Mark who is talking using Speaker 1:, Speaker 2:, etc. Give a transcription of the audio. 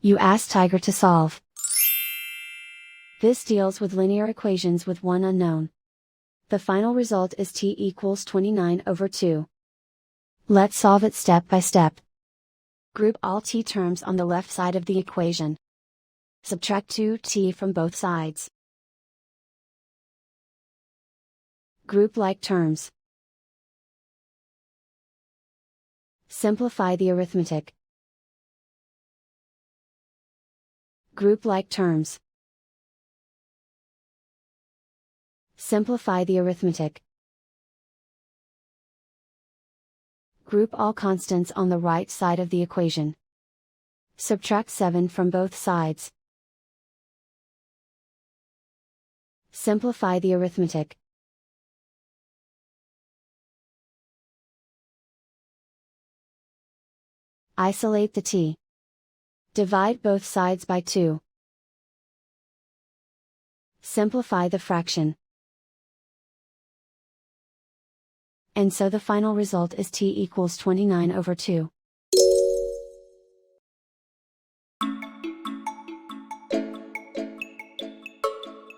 Speaker 1: You ask Tiger to solve. This deals with linear equations with one unknown. The final result is t equals 29/2. Let's solve it step by step. Group all t terms on the left side of the equation. Subtract 2t from both sides. Group like terms. Simplify the arithmetic. Group like terms. Simplify the arithmetic. Group all constants on the right side of the equation. Subtract 7 from both sides. Simplify the arithmetic. Isolate the t. Divide both sides by 2. Simplify the fraction. And so the final result is t equals 29/2.